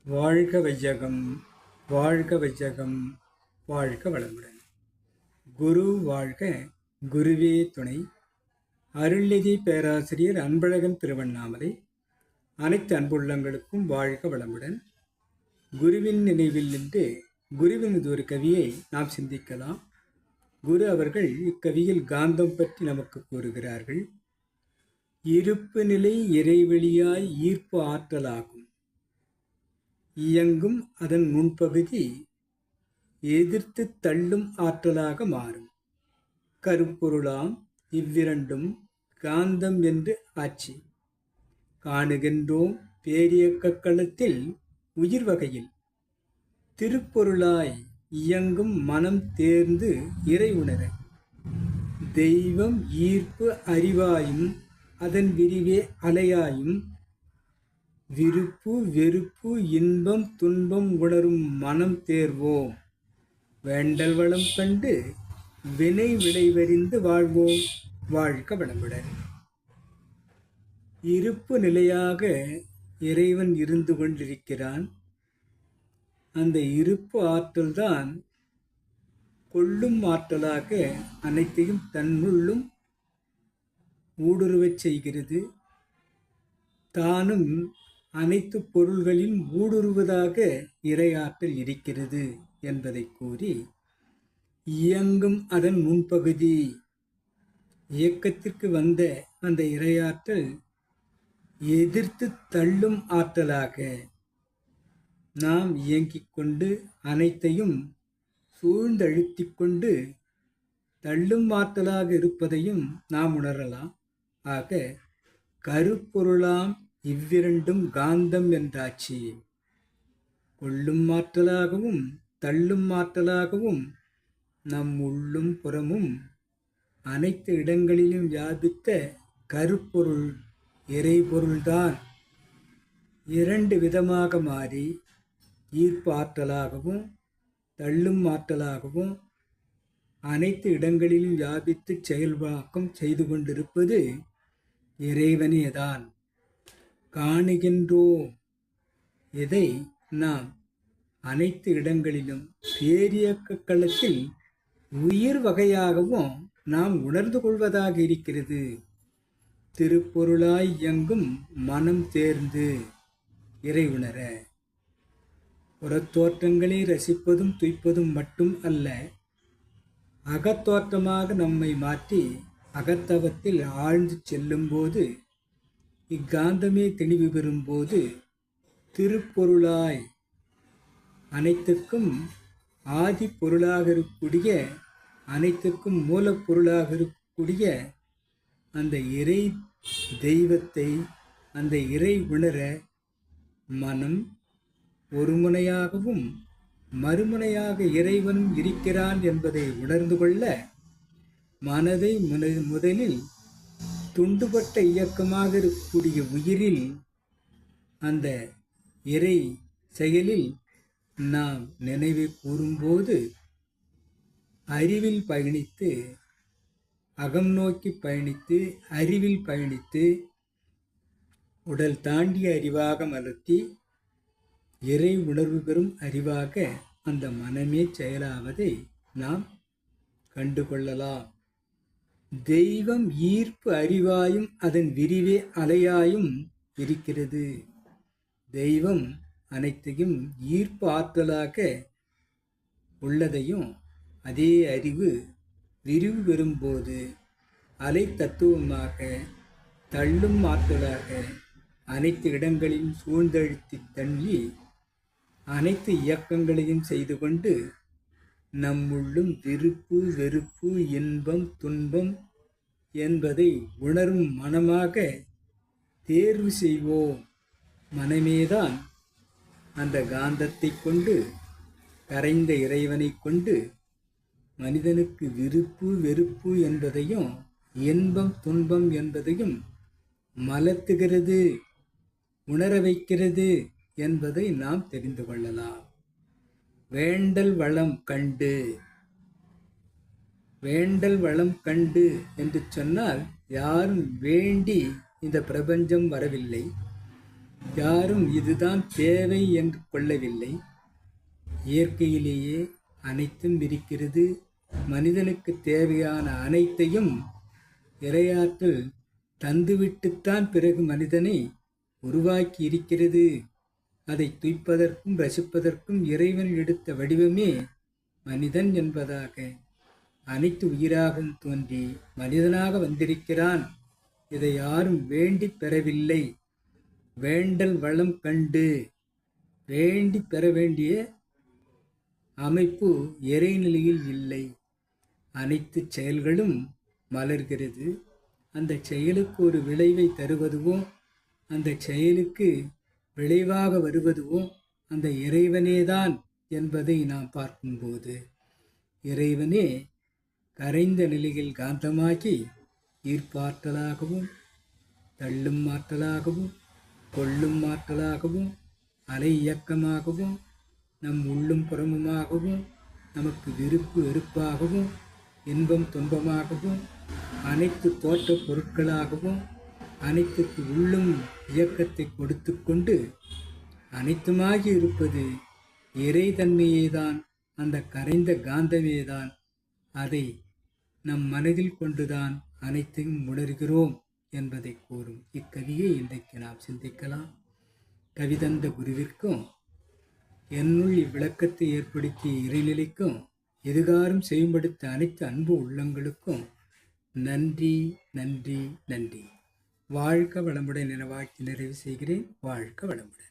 வாழ்க வையகம், வாழ்க வையகம், வாழ்க வளமுடன். குரு வாழ்க, குருவே துணை. அருள்நிதி பேராசிரியர் அன்பழகன் திருவண்ணாமலை. அனைத்து அன்புள்ளங்களுக்கும் வாழ்க வளமுடன். குருவின் நினைவில் நின்று குருவினது ஒரு கவியை நாம் சிந்திக்கலாம். குரு அவர்கள் இக்கவியில் காந்தம் பற்றி நமக்கு கூறுகிறார்கள். இருப்பு நிலை இறைவெளியாய் ஈர்ப்பு ஆற்றலாகும். இயங்கும் அதன் முன்பகுதி எதிர்த்து தள்ளும் ஆற்றலாக மாறும். கருப்பொருளாம் இவ்விரண்டும் காந்தம் என்று ஆட்சி காணுகின்றோம் பேரியக்க களத்தில் உயிர் வகையில். திருப்பொருளாய் இயங்கும் மனம் தேர்ந்து இறை உணர தெய்வம் ஈர்ப்பு அறிவாயும் அதன் விரிவே அலையாயும் விருப்பு வெறுப்பு இன்பம் துன்பம் உணரும் மனம் தேர்வோம். வேண்டல் வளம் கண்டு வினை விளைவறிந்து வாழ்வோம். வாழ்க வளமுடன். இருப்பு நிலையாக இறைவன் இருந்து கொண்டிருக்கிறான். அந்த இருப்பு ஆற்றல்தான் கொள்ளும் ஆற்றலாக அனைத்தையும் தன்னுள்ளும் ஊடுருவச் செய்கிறது. தானும் அனைத்து பொருள்களின் ஊடுருவதாக இறையாற்றல் இருக்கிறது என்பதை கூறி, இயங்கும் அதன் முன்பகுதி இயக்கத்திற்கு வந்த அந்த இறையாற்றல் எதிர்த்து தள்ளும் ஆற்றலாக நாம் இயங்கிக் கொண்டு அனைத்தையும் சூழ்ந்தழுத்திக் கொண்டு தள்ளும் ஆற்றலாக இருப்பதையும் நாம் உணரலாம். ஆக கருப்பொருளாம் இவ்விரண்டும் காந்தம் என்றாட்சி. கொள்ளும் ஆற்றலாகவும் தள்ளும் ஆற்றலாகவும் நம் உள்ளும் புறமும் அனைத்து இடங்களிலும் வியாபித்த கருப்பொருள் இறைபொருள்தான் இரண்டு விதமாக மாறி ஈர்ப்பு ஆற்றலாகவும் தள்ளும் ஆற்றலாகவும் அனைத்து இடங்களிலும் வியாபித்து செயல்வாக்கம் செய்து கொண்டிருப்பது இறைவனேதான். காணுகின்றோம். இதை நாம் அனைத்து இடங்களிலும் பேரியக்க களத்தில் உயிர் வகையாகவும் நாம் உணர்ந்து கொள்வதாக இருக்கிறது. திருப்பொருளாய் இயங்கும் மனம் தேர்ந்து இறை உணர புறத்தோற்றங்களை ரசிப்பதும் துய்ப்பதும் மட்டும் அல்ல, அகத்தோற்றமாக நம்மை மாற்றி அகத்தவத்தில் ஆழ்ந்து செல்லும்போது இக்காந்தமே தெளிவு பெறும்போது திருப்பொருளாய் அனைத்துக்கும் ஆதி பொருளாக இருக்கக்கூடிய அனைத்துக்கும் மூலப்பொருளாக இருக்கக்கூடிய அந்த இறை தெய்வத்தை அந்த இறை உணர மனம் ஒருமுனையாகவும் மறுமுனையாக இறைவனும் இருக்கிறான் என்பதை உணர்ந்து கொள்ள மனதை முதலில் துண்டுபட்ட இயக்கமாக இருக்கக்கூடிய உயிரில் அந்த இறை செயலில் நாம் நினைவை கூறும்போது அறிவில் பயணித்து அகம் நோக்கி பயணித்து அறிவில் பயணித்து உடல் தாண்டிய அறிவாக மலர்த்தி இறை உணர்வு பெறும் அறிவாக அந்த மனமே செயலாவதை நாம் கண்டுகொள்ளலாம். தெய்வம் ஈர்ப்பு அறிவாயும் அதன் விரிவே அலையாயும் இருக்கிறது. தெய்வம் அனைத்தையும் ஈர்ப்பு ஆற்றலாக உள்ளதையும் அதே அறிவு விரிவு பெறும்போது அலை தத்துவமாக தள்ளும் ஆற்றலாக அனைத்து இடங்களிலும் சூழ்ந்தழுத்தி தள்ளி அனைத்து இயக்கங்களையும் செய்து கொண்டு நம்முள்ளும் விருப்பு வெறுப்பு இன்பம் துன்பம் என்பதை உணரும் மனமாக தேர்வு செய்வோம். மனமேதான் அந்த காந்தத்தை கொண்டு கரைந்த இறைவனை கொண்டு மனிதனுக்கு விருப்பு வெறுப்பு என்பதையும் இன்பம் துன்பம் என்பதையும் மலர்த்துகிறது, உணர வைக்கிறது என்பதை நாம் தெரிந்து கொள்ளலாம். வேண்டல் வளம் கண்டு. வேண்டல் வளம் கண்டு என்று சொன்னால் யாரும் வேண்டி இந்த பிரபஞ்சம் வரவில்லை. யாரும் இதுதான் தேவை என்று கொள்ளவில்லை. இயற்கையிலேயே அனைத்தும் இருக்கிறது. மனிதனுக்கு தேவையான அனைத்தையும் இறையாற்றல் தந்துவிட்டுத்தான் பிறகு மனிதனை உருவாக்கி இருக்கிறது. அதை துய்ப்பதற்கும் ரசிப்பதற்கும் இறைவன் எடுத்த வடிவமே மனிதன் என்பதாக அனைத்து உயிராகவும் தோன்றி மனிதனாக வந்திருக்கிறான். இதை யாரும் வேண்டி பெறவில்லை. வேண்டல் வளம் கண்டு வேண்டி பெற வேண்டிய அமைப்பு இறைநிலையில் இல்லை. அனைத்து செயல்களும் மலர்கிறது. அந்த செயலுக்கு ஒரு விளைவை தருவதுவோ அந்த செயலுக்கு விளைவாக வருவதுவோ அந்த இறைவனேதான் என்பதை நாம் பார்க்கும்போது இறைவனே கரைந்த நிலையில் காந்தமாகி ஈர்ப்பாற்றலாகவும் தள்ளும் ஆற்றலாகவும் கொள்ளும் ஆற்றலாகவும் அலை இயக்கமாகவும் நம் உள்ளும் புறமுமாகவும் நமக்கு விருப்பு வெறுப்பாகவும் இன்பம் துன்பமாகவும் அனைத்து தோற்ற பொருட்களாகவும் அனைத்துக்கு உள்ளும் இயக்கத்தை கொடுத்து கொண்டு அனைத்துமாகி இருப்பது இறைத்தன்மையேதான். அந்த கரைந்த காந்தமேதான். அதை நம் மனதில் கொண்டுதான் அனைத்தையும் உணர்கிறோம் என்பதை கூறும் இக்கவியை இன்றைக்கு நாம் சிந்திக்கலாம். கவிதந்த குருவிற்கும் என்னுள் இவ்விளக்கத்தை ஏற்படுத்திய இறைநிலைக்கும் எதுகாரும் செய்யும்படுத்த அனைத்து அன்பு உள்ளங்களுக்கும் நன்றி நன்றி நன்றி. வாழ்க வளமுடன் என வாழ்த்தி நிறைவு செய்கிறேன். வாழ்க வளமுடன்.